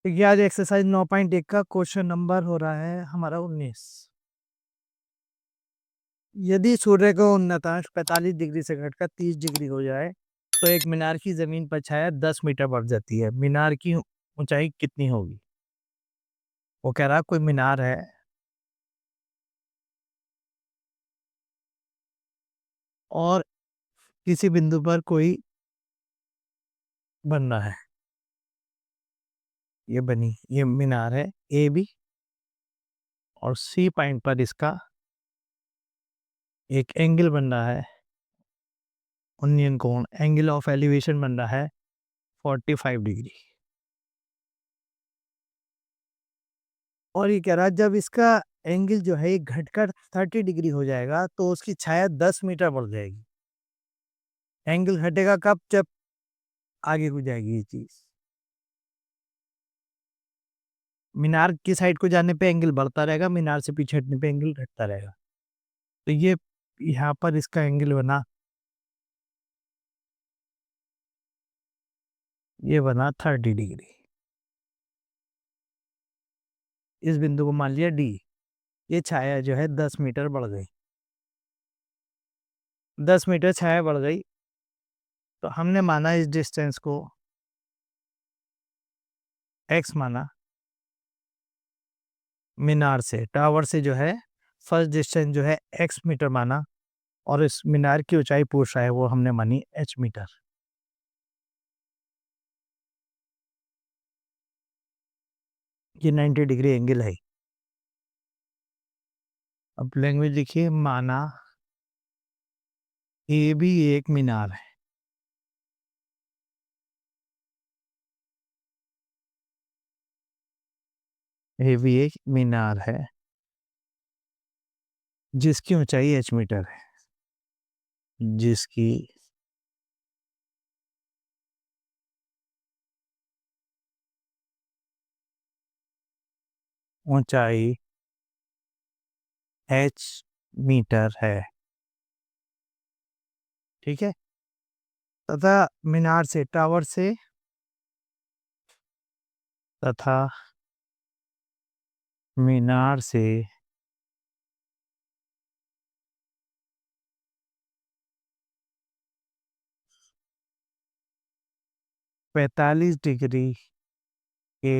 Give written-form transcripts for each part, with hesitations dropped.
देखिए आज एक्सरसाइज 9.1 का क्वेश्चन नंबर हो रहा है हमारा 19। यदि सूर्य का उन्नतांश 45 डिग्री से घटकर 30 डिग्री हो जाए तो एक मीनार की जमीन पर छाया 10 मीटर बढ़ जाती है। मीनार की ऊंचाई कितनी होगी? वो कह रहा कोई मीनार है और किसी बिंदु पर कोई बनना है। ये मीनार है ए बी और सी पॉइंट पर इसका एक एंगल बन रहा है, उन्नयन कोण, एंगल ऑफ एलिवेशन बन रहा है 45 डिग्री। और ये कह रहा है जब इसका एंगल जो है घटकर 30 डिग्री हो जाएगा तो उसकी छाया 10 मीटर बढ़ जाएगी। एंगल घटेगा कब? जब आगे को जाएगी ये चीज। मीनार की साइड को जाने पे एंगल बढ़ता रहेगा, मीनार से पीछे हटने पे एंगल घटता रहेगा। तो ये यहाँ पर इसका एंगल बना, ये बना 30 डिग्री। इस बिंदु को मान लिया डी। ये छाया जो है 10 मीटर बढ़ गई। 10 मीटर छाया बढ़ गई तो हमने माना इस डिस्टेंस को एक्स माना। मीनार से, टावर से जो है फर्स्ट डिस्टेंस जो है एक्स मीटर माना और इस मीनार की ऊंचाई पूछ रहा है वो हमने मानी एच मीटर। ये 90 डिग्री एंगल है। अब लैंग्वेज लिखिए, माना ये भी एक मीनार है। ये भी एक मीनार है जिसकी ऊंचाई एच मीटर है। जिसकी ऊंचाई एच मीटर है। ठीक है। तथा मीनार से, टावर से तथा मीनार से 45 डिग्री के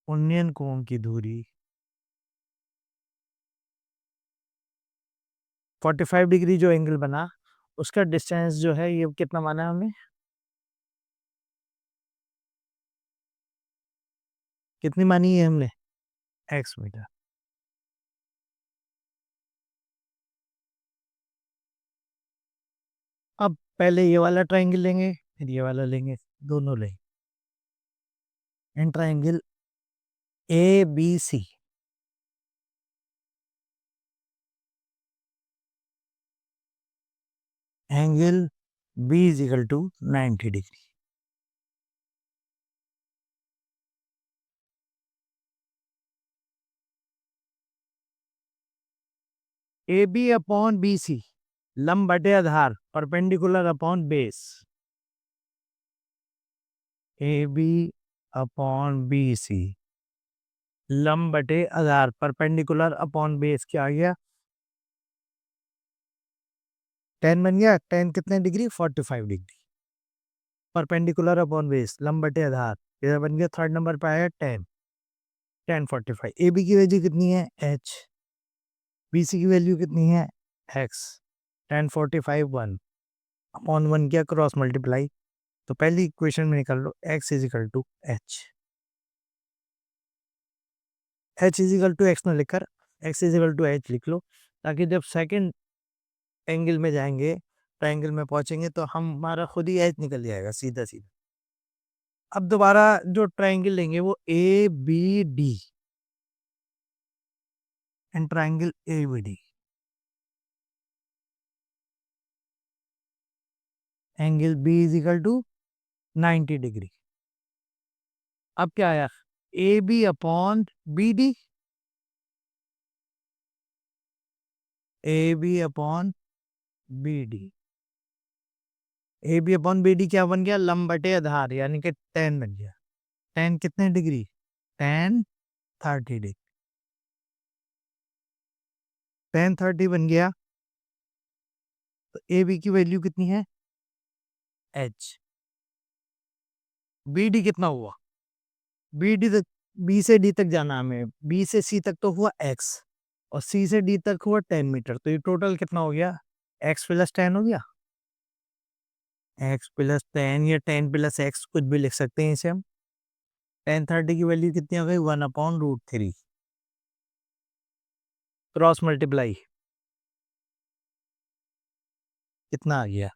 उन्नयन कोण की दूरी 45 डिग्री जो एंगल बना उसका डिस्टेंस जो है ये कितना माना है हमने? कितनी मानी है हमने? X metre. अब पहले ये वाला ट्रायंगल लेंगे फिर ये वाला लेंगे, दोनों लेंगे। In triangle A B C, angle B is equal to 90 degree. A B upon B C, लंब बटे आधार, perpendicular upon base. A B upon B C, लंब बटे आधार, परपेंडिकुलर अपॉन बेस। क्या आ गया? 10 बन गया। 10 कितने degree? 45 degree. Perpendicular upon base, लंब बटे आधार, ये बन गया थर्ड नंबर पे आया 10। 1045। ए बी की वैल्यू कितनी है? एच। बी सी की वैल्यू कितनी है? एक्स। 1045 1 अपॉन 1 किया, क्रॉस मल्टीप्लाई। तो पहली इक्वेशन में निकाल लो x is equal to h. H is equal to x में लिखकर x is equal to h लिख लो, ताकि जब सेकंड एंगल में जाएंगे, ट्रायंगल में पहुंचेंगे तो हमारा खुद ही एच निकल जाएगा सीधा सीधा। अब दोबारा जो ट्रायंगल लेंगे वो A B D and triangle A B D, angle B is equal to 90 degree. अब क्या आया? A B upon B D, A B upon B D. A B upon B D क्या बन गया, लंब बटे आधार, यानी कि टेन बन गया। टेन कितने डिग्री, टेन 30 डिग्री। टेन 30 बन गया, तो ए बी की वैल्यू कितनी है, एच। बी डी कितना हुआ, बी डी तक, बी से डी तक जाना हमें, बी से सी तक तो हुआ एक्स, और सी से डी तक हुआ 10 मीटर, तो ये टोटल कितना हो गया, एक्स प्लस 10 हो गया। एक्स प्लस 10 या 10 प्लस एक्स, कुछ भी लिख सकते हैं इसे हम। 10 30 की वैल्यू कितनी हो गई, 1/√3। क्रॉस मल्टीप्लाई कितना आ गया,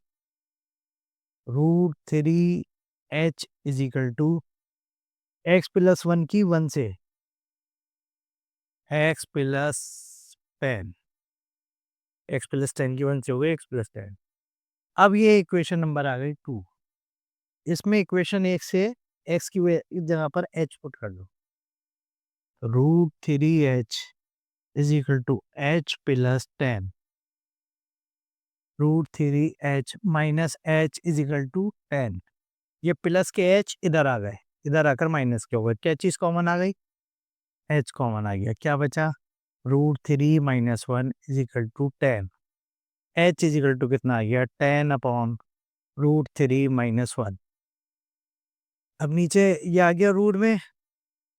√3h = x+1 की 1 से, x+10, x+10 की 1 से हो गई x+10। अब ये इक्वेशन नंबर आ गई 2। इसमें इक्वेशन 1 से x की जगह पर h पुट कर दो। √3h = h+10, √3h minus h = 10। ये प्लस के h इधर आ गए, इधर आकर माइनस के हो गए, क्या चीज कॉमन आ गई, h कॉमन आ गया, क्या बचा, √3 - 1 = 10। h कितना आ गया, 10/√3 - 1। अब नीचे ये आ गया रूट में,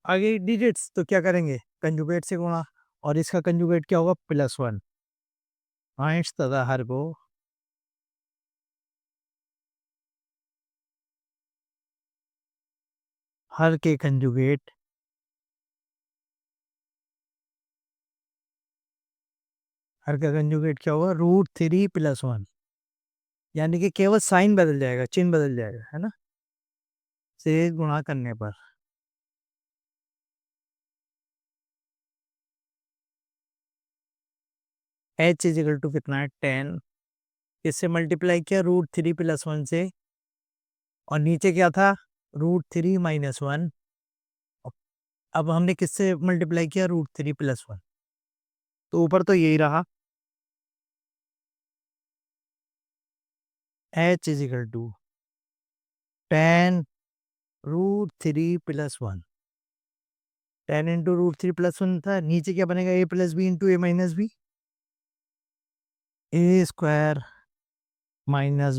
आगे डिजिट्स, तो क्या करेंगे, कंजुगेट से गुणा, और इसका कंजुगेट क्या होगा, +1। पॉइंट्स तथा हर को हर के कंजुगेट हर का कंजुगेट क्या होगा, √3 + 1, यानी कि केवल साइन बदल जाएगा, चिन्ह बदल जाएगा, है ना, से गुणा करने पर। h कितना है, 10, इससे मल्टीप्लाई किया √3 + 1 से, और नीचे क्या था, √3 - 1। अब हमने किससे मल्टीप्लाई किया, √3 + 1, तो ऊपर तो यही रहा, h = 10 √3 + 1। 10 इंटू √3 + 1 था, नीचे क्या बनेगा, a + b into a - b, a²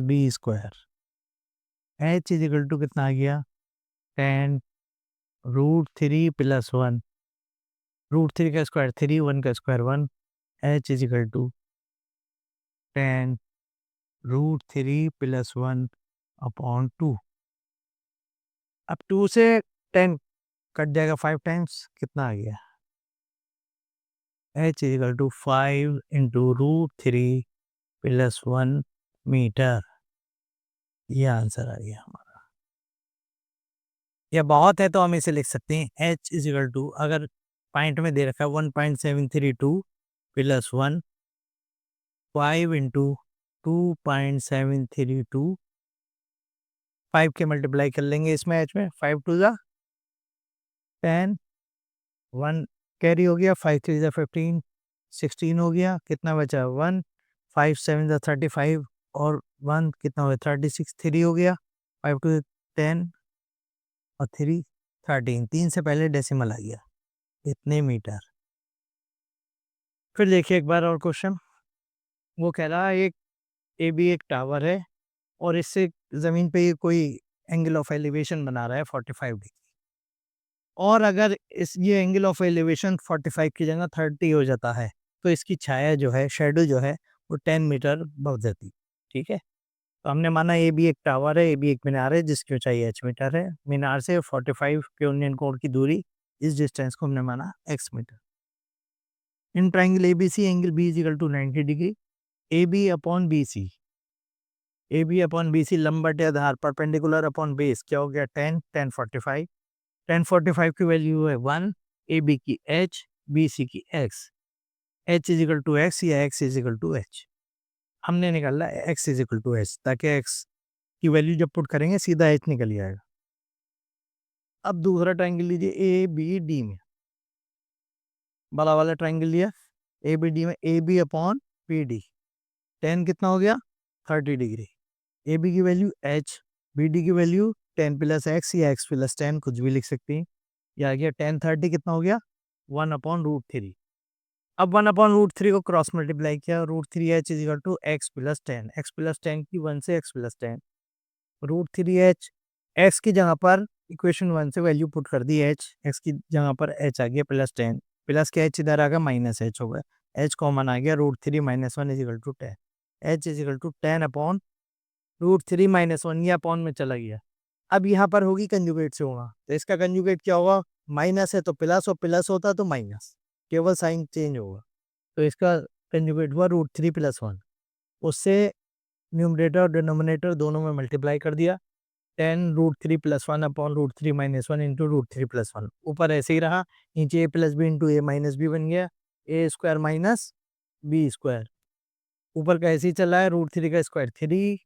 - b²। h कितना आ गया, 10 √3 + 1, √3 का स्क्वायर 3, 1 का स्क्वायर 1, h = 10 √3 + 1/2। अब 2 से 10 कट जाएगा 5 टाइम्स, कितना आ गया, h = 5 इंटू √3 + 1 मीटर। ये आंसर आ गया हमारा। यह बहुत है तो हम इसे लिख सकते हैं, h अगर पॉइंट में दे रखा है 1.732 + 1, 5 इंटू 2.732, 5 के मल्टीप्लाई कर लेंगे इसमें, h में 5 2 ज़ा 10, 1 कैरी हो गया, 5 3 ज़ा 15, 16 हो गया, कितना बचा 1, 5 7 ज़ा 35, और 1 कितना हो गया 36, 3 हो गया, 5 2 10, और 3 13, 3 से पहले डेसिमल आ गया, इतने मीटर। फिर देखिए एक बार और क्वेश्चन, वो कह रहा है एक ए बी एक टावर है, और इससे ज़मीन पे ये कोई एंगल ऑफ एलिवेशन बना रहा है 45 डिग्री, और अगर इस ये एंगल ऑफ एलिवेशन 45 की जगह 30 हो जाता है, तो इसकी छाया जो है, शेडो जो है, वो 10 मीटर बढ़ जाती, ठीक है। तो हमने माना ए बी एक टावर है, ए बी एक मीनार है जिसकी ऊंचाई h मीटर है, मीनार से 45 के यूनियन कोण की दूरी, इस डिस्टेंस को हमने माना x metre. In triangle A B C angle B = 90 degree, A B upon B C, A B upon B C लंब बटे आधार, परपेंडिकुलर अपॉन बेस क्या हो गया, 10 10 45, 10 45 की वैल्यू है 1, ए बी की h, बी सी की x, h = x या x = h। हमने निकाला x = h, ताकि x की वैल्यू जब पुट करेंगे सीधा h निकल जाएगा। अब दूसरा ट्राइंगल लीजिए ए बी डी में, बड़ा वाला ट्राइंगल लिया, ए बी डी में A B upon B D, 10 कितना हो गया 30 डिग्री, ए बी की वैल्यू h, बी डी की वैल्यू 10 प्लस एक्स या x प्लस 10 कुछ भी लिख सकते हैं। ये आ गया 1030 कितना हो गया 1/√3। अब 1/√3 को क्रॉस मल्टीप्लाई किया, √3h is equal to x plus 10 की 1 से x+10 √3h x की जगह पर इक्वेशन 1 से वैल्यू पुट कर दी x की जगह पर h आ गया +10 प्लस के h इधर आ गया -h हो गया, h कॉमन आ गया √3 - 1 is equal to 10, h is equal to 10/√3 - 1 ये अपॉन में चला गया। अब यहाँ पर होगी कंजुगेट से होगा, तो इसका कंजुगेट क्या होगा, माइनस है तो प्लस और प्लस होता तो माइनस, केवल साइन चेंज होगा। तो इसका कंजुगेट हुआ √3 + 1, उससे न्यूमरेटर और डिनोमिनेटर दोनों में मल्टीप्लाई कर दिया, 10√3 + 1/√3 - 1 इंटू √3 + 1 ऊपर ऐसे ही रहा, नीचे a + b into a - b बन गया, a square minus B square, ऊपर का ऐसे ही चला है, √3 का स्क्वायर 3,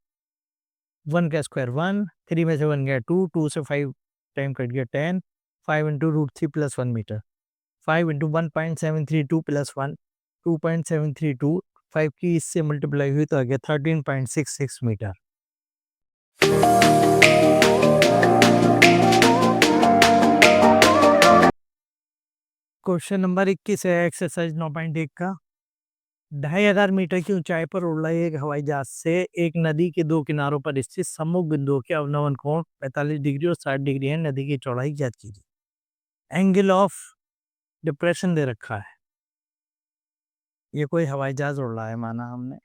1 का स्क्वायर 1, 3 में से 1 गया 2, 2 से 5 टाइम कट गया 10, 5 इंटू √3 + 1 मीटर, 5 इंटू 1.732 + 1 2.732, 5 की इससे मल्टीप्लाई हुई तो आ गया 13.66 मीटर। क्वेश्चन नंबर 21 है एक्सरसाइज 9.1 का। 2500 मीटर की ऊंचाई पर उड़ रहे एक हवाई जहाज से एक नदी के दो किनारों पर स्थित सम्मुख बिंदुओं के अवनमन कोण 45 डिग्री और 60 डिग्री है। नदी की चौड़ाई ज्ञात कीजिए। एंगल ऑफ डिप्रेशन दे रखा है। ये कोई हवाई जहाज उड़ रहा है माना हमने,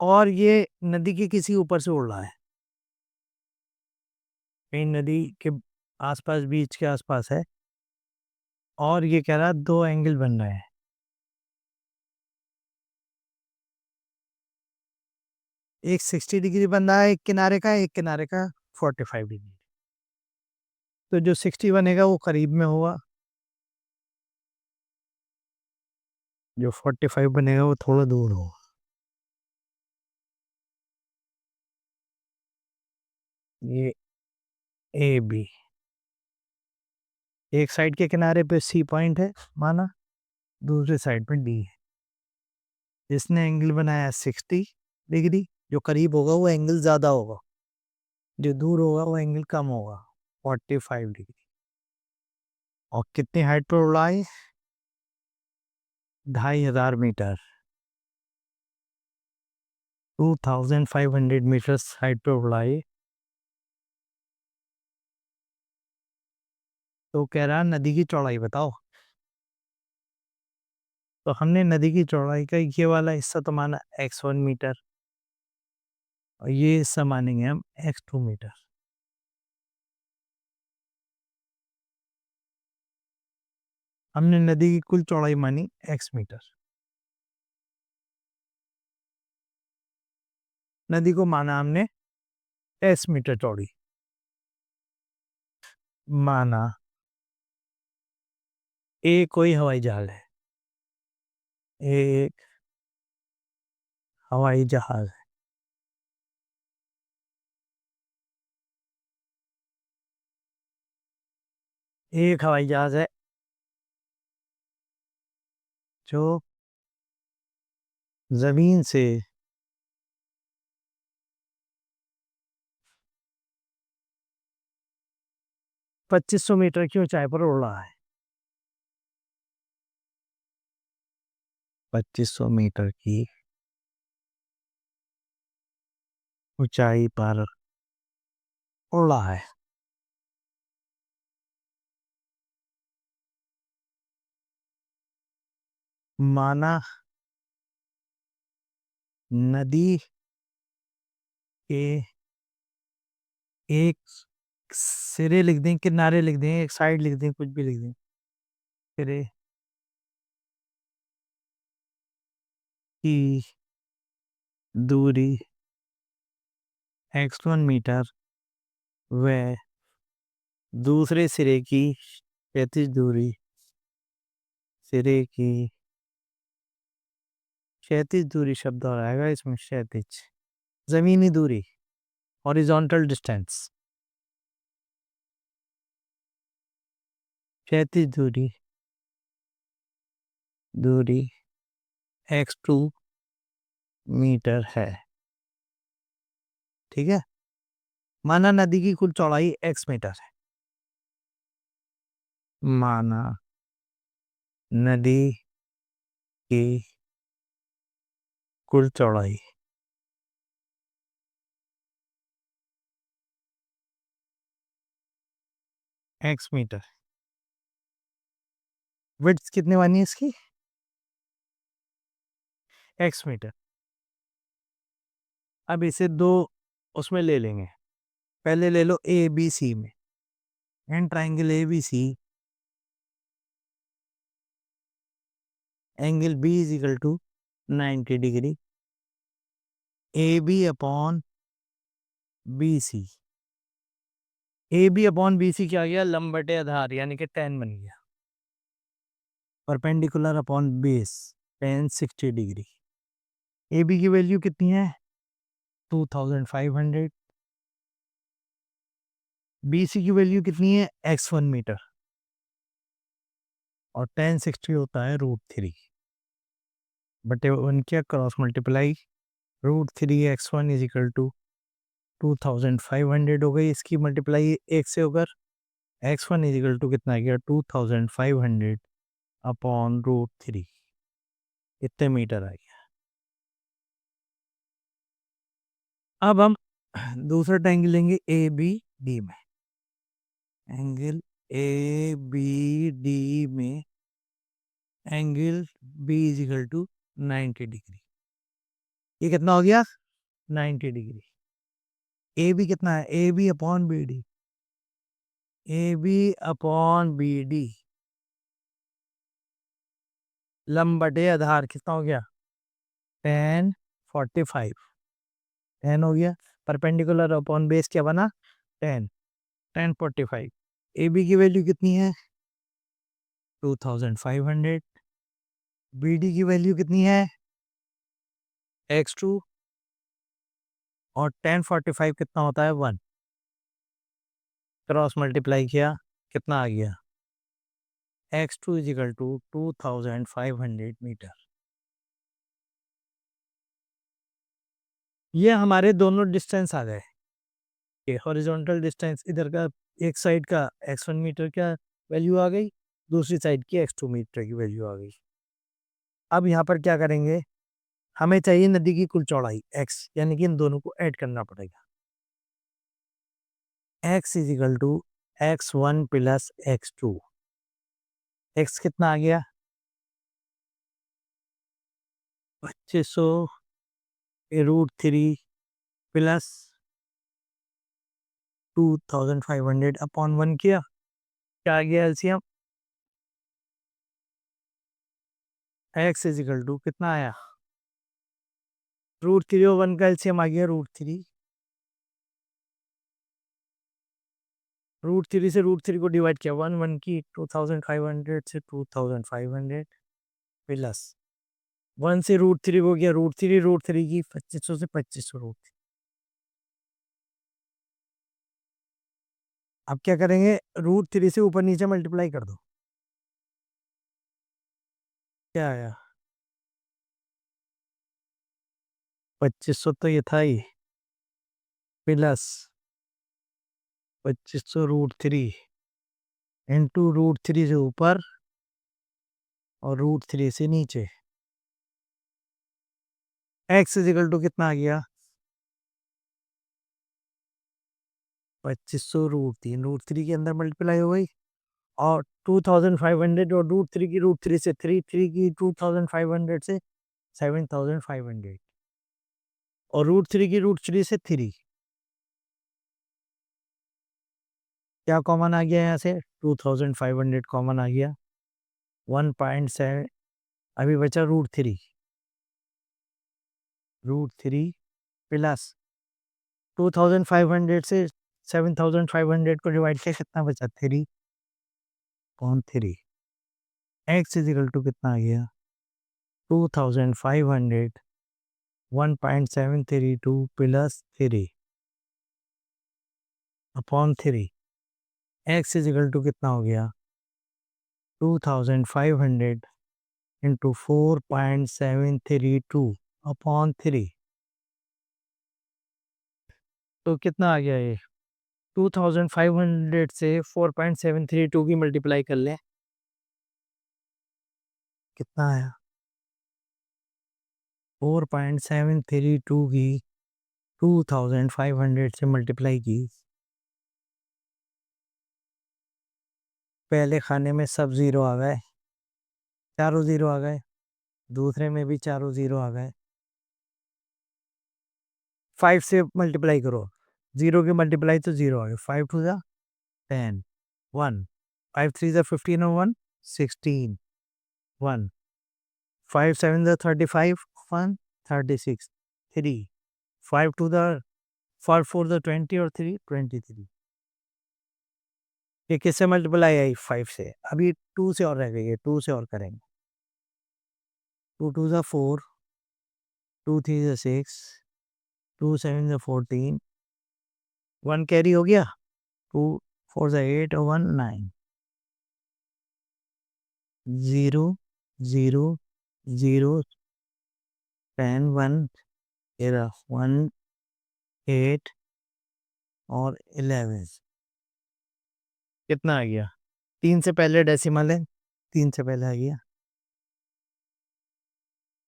और ये नदी के किसी ऊपर से उड़ रहा है, कहीं नदी के आसपास, बीच के आसपास है, और ये कह रहा है दो एंगल बन रहे हैं, एक 60 डिग्री बन रहा है एक किनारे का, एक किनारे का 45 डिग्री। तो जो 60 बनेगा वो करीब में होगा, जो 45 बनेगा वो थोड़ा दूर होगा। ये ए बी, एक साइड के किनारे पे सी पॉइंट है माना, दूसरे साइड पे डी है। जिसने एंगल बनाया 60 डिग्री, जो करीब होगा वो एंगल ज़्यादा होगा, जो दूर होगा वो एंगल कम होगा, 45 डिग्री। और कितनी हाइट पर उड़ा है, 2500 मीटर, 2500 मीटर्स हाइट पर उड़ा है। तो कह रहा नदी की चौड़ाई बताओ। तो हमने नदी की चौड़ाई का ये वाला हिस्सा तो माना x1 मीटर, और ये हिस्सा मानेंगे हम x2 मीटर। हमने नदी की कुल चौड़ाई मानी x मीटर। नदी को माना हमने s मीटर चौड़ी। माना ए कोई हवाई जहाज है, एक हवाई जहाज है। एक हवाई जहाज है जो जमीन से 2500 मीटर की ऊंचाई पर उड़ रहा है। 2500 मीटर की ऊंचाई पर उड़ रहा है। माना नदी के एक सिरे लिख दें, किनारे लिख दें, एक साइड लिख दें, कुछ भी लिख दें, सिरे की दूरी x1 मीटर व दूसरे सिरे की क्षैतिज दूरी, सिरे की क्षैतिज दूरी शब्द और आएगा इसमें, क्षैतिज जमीनी दूरी, हॉरिजॉन्टल डिस्टेंस, क्षैतिज दूरी, दूरी x2 मीटर है। ठीक है, माना नदी की कुल चौड़ाई x मीटर है। माना नदी की कुल चौड़ाई x मीटर, विड्थ कितने वाली है इसकी, x मीटर। अब इसे दो उसमें ले लेंगे, पहले ले लो ए बी सी में, and triangle A B C, angle B is equal to 90 degree, A B upon B C. A B upon B C क्या गया, लंब बटे आधार यानी कि tan बन गया। Perpendicular upon base, tan 60 degree. A B की वैल्यू कितनी है 2500, बी सी की वैल्यू कितनी है x1 मीटर, और tan 60 होता है √3 बटे 1 क्या cross multiply, √3x1 is equal to 2500 हो गई, इसकी मल्टीप्लाई एक से होकर x1 इज इक्वल टू कितना आ गया 2500 अपॉन √3, इतने मीटर आ गया। अब हम दूसरा ट्रायंगल लेंगे ए बी डी में, एंगल ए बी डी में angle B is equal to 90 degree, ये कितना हो गया 90 डिग्री। ए बी कितना है, A B upon B D, A B upon B D लंब बटे आधार कितना हो गया tan 45, tan हो गया, परपेंडिकुलर अपॉन बेस क्या बना tan 45। ए बी की वैल्यू कितनी है 2500, बी डी की वैल्यू कितनी है x2, और tan 45 कितना होता है 1, क्रॉस मल्टीप्लाई किया कितना आ गया x2 is equal to 2500 metre. ये हमारे दोनों डिस्टेंस आ गए, ये हॉरिजॉन्टल डिस्टेंस इधर का, एक साइड का x1 मीटर का वैल्यू आ गई, दूसरी साइड की x2 मीटर की वैल्यू आ गई। अब यहाँ पर क्या करेंगे, हमें चाहिए नदी की कुल चौड़ाई x, यानी कि इन दोनों को ऐड करना पड़ेगा। x is equal to x1 प्लस x2, x कितना आ गया 2500 √3 प्लस 2500 अपॉन 1 किया, क्या आ गया LCM, x is equal to कितना आया √3 और 1 का एलसीएम आ गया √3, √3 से √3 को डिवाइड किया 1 की 2500 से 2500 प्लस 1 से √3 को गया √3 की 2500 से 2500 √3। अब क्या करेंगे, √3 से ऊपर नीचे मल्टीप्लाई कर दो, क्या आया 2500 तो ये था ही, प्लस 2500 √3 इंटू √3 से ऊपर और √3 से नीचे, x इज इक्वल टू कितना आ गया 2500 √3 के अंदर मल्टीप्लाई हो गई, और 2500 और √3 से 3 की 2500 से 7500, और √3 की √3 से 3, क्या कॉमन आ गया यहाँ से 2500 कॉमन आ गया, 1.7, अभी बचा √3 प्लस 2500 से 7500 को डिवाइड किया कितना बचा 3/3, x इज इक्वल टू कितना आ गया 2500 1.732 plus 3 upon 3, x is equal to कितना हो गया 2500 इंटू 4.732 अपॉन 3, तो कितना आ गया ये? 2500 से 4.732 की मल्टीप्लाई कर लें, कितना आया? 4.732 की 2500 से मल्टीप्लाई की, पहले खाने में सब ज़ीरो आ गए, चारों ज़ीरो आ गए, दूसरे में भी चारों ज़ीरो आ गए। 5 से मल्टीप्लाई करो, ज़ीरो की मल्टीप्लाई तो ज़ीरो आ गए, 5 टू ज़ा 10, 1, 5 3 ज़ा 15 और 1 16, 1, 5 7 ज़ा 35, 1 36, 3, 5 टू ज़ा 5 4 ज़ा 20 और 3 23। ये किससे मल्टीप्लाई आई? 5 से। अभी 2 से और रह गई है, 2 से और करेंगे। 2 2 ज़ा 4, 2 3 ज़ा 6, 2 7 ज़ा 14, 1 कैरी हो गया, 2 4 ज़ा 8 और 1 9, 0 0 0 10 1 1 8 और 11, कितना आ गया? 3 से पहले डेसिमल है, 3 से पहले आ गया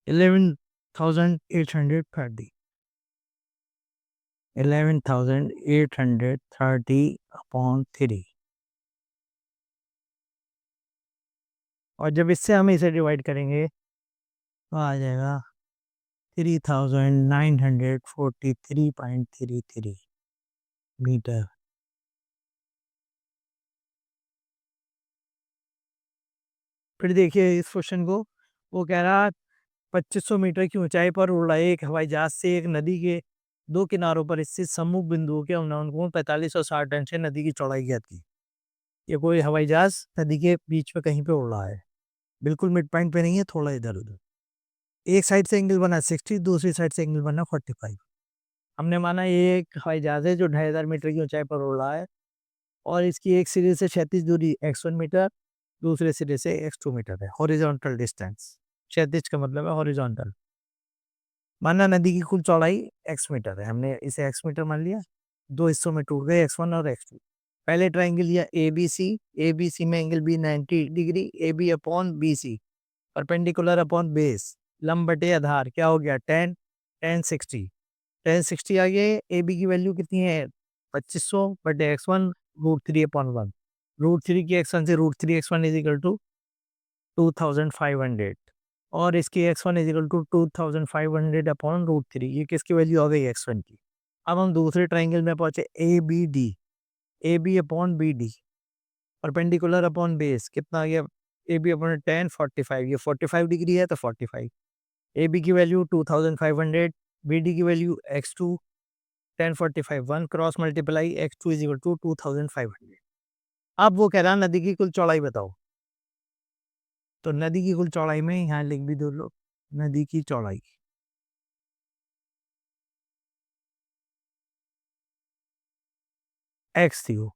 11,830, 11,830 अपॉन 3। और जब इससे हम इसे डिवाइड करेंगे तो आ जाएगा 3,943.33 मीटर। फिर देखिए इस क्वेश्चन को, वो कह रहा 2500 मीटर की ऊंचाई पर उड़ रहे एक हवाई जहाज से एक नदी के दो किनारों पर स्थित सम्मुख बिंदुओं के अवनकोण 45 और 60 टन से नदी की चौड़ाई ज्ञात की। ये कोई हवाई जहाज नदी के बीच में कहीं पे उड़ रहा है, बिल्कुल मिड पॉइंट पे नहीं है, थोड़ा इधर उधर। एक साइड से एंगल बना 60, दूसरी साइड से एंगल बना 45। हमने माना ये एक हवाई जहाज है जो 2500 मीटर की ऊंचाई पर उड़ रहा है और इसकी एक सिरे से क्षैतिज दूरी x1 मीटर, दूसरे सिरे से x2 मीटर है, हॉरिजॉन्टल डिस्टेंस। क्षैतिज का मतलब है हॉरिजॉन्टल। माना नदी की कुल चौड़ाई x मीटर है, हमने इसे x मीटर मान लिया, दो हिस्सों में टूट गए x1 और x2। पहले ट्राइंगल लिया ABC में angle B 90 degree, AB upon BC perpendicular upon base, लंब बटे आधार क्या हो गया 10 10 60, 10 60 आ गया। AB की वैल्यू कितनी है 2500 बटे x1 √3 अपॉन 1, √3 की x1 से √3 x1 इज इक्वल टू 2500 और इसकी x1 is equal to 2500 upon √3, ये किसकी वैल्यू आ गई x1 की। अब हम दूसरे ट्राइंगल में पहुंचे ABD, AB upon BD perpendicular upon base कितना आ गया AB अपॉन 10 45, ये 45 डिग्री है तो 45, AB की वैल्यू 2500, BD की value x2 10 45, 1 cross multiply x2 is equal to 2500। अब वो कह रहा नदी की कुल चौड़ाई बताओ, तो नदी की कुल चौड़ाई में यहाँ लिख भी दो लो, नदी की चौड़ाई x थी, वो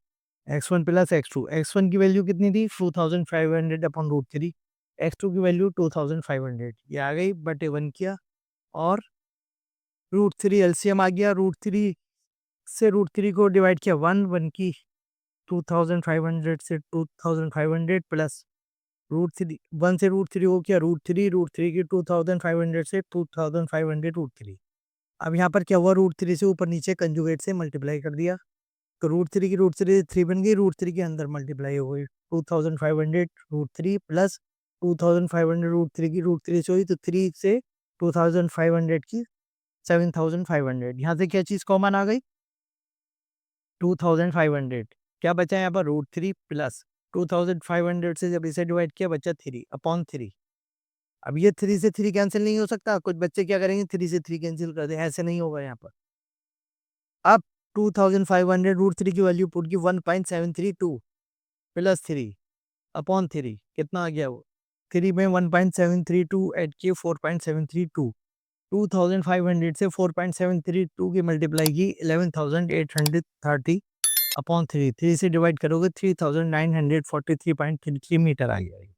x1 प्लस x2, x1 की वैल्यू कितनी थी 2500 अपॉन √3, x2 की वैल्यू 2500, ये आ गई बटे 1 किया और √3 एलसीएम आ गया, √3 से √3 को डिवाइड किया 1 1 की 2500 से 2500 प्लस √3 1 से √3 को किया √3 की 2500 से 2500 √3। अब यहाँ पर क्या हुआ √3 से ऊपर नीचे कंजुगेट से मल्टीप्लाई कर दिया, तो √3 की √3 3 बन गई, √3 के अंदर मल्टीप्लाई हो गई 2500 √3 प्लस 2500 √3 की √3 से हुई तो 3 से 2500 की 7500, यहाँ से क्या चीज़ कॉमन आ गई 2500, क्या बचा यहाँ पर √3 प्लस 2500 से जब इसे डिवाइड किया बचा 3 अपॉन 3। अब ये 3 से 3 कैंसिल नहीं हो सकता, कुछ बच्चे क्या करेंगे 3 से 3 कैंसिल कर दे, ऐसे नहीं होगा यहाँ पर। अब 2500 √3 की वैल्यू पुट की 1.732 प्लस 3 अपॉन 3 कितना आ गया वो 3 में 1.732 ऐड किए 4.732, 2500 से 4.732 की मल्टीप्लाई की 11,830 अपॉन 3 से डिवाइड करोगे 3,943.33 मीटर आ गया।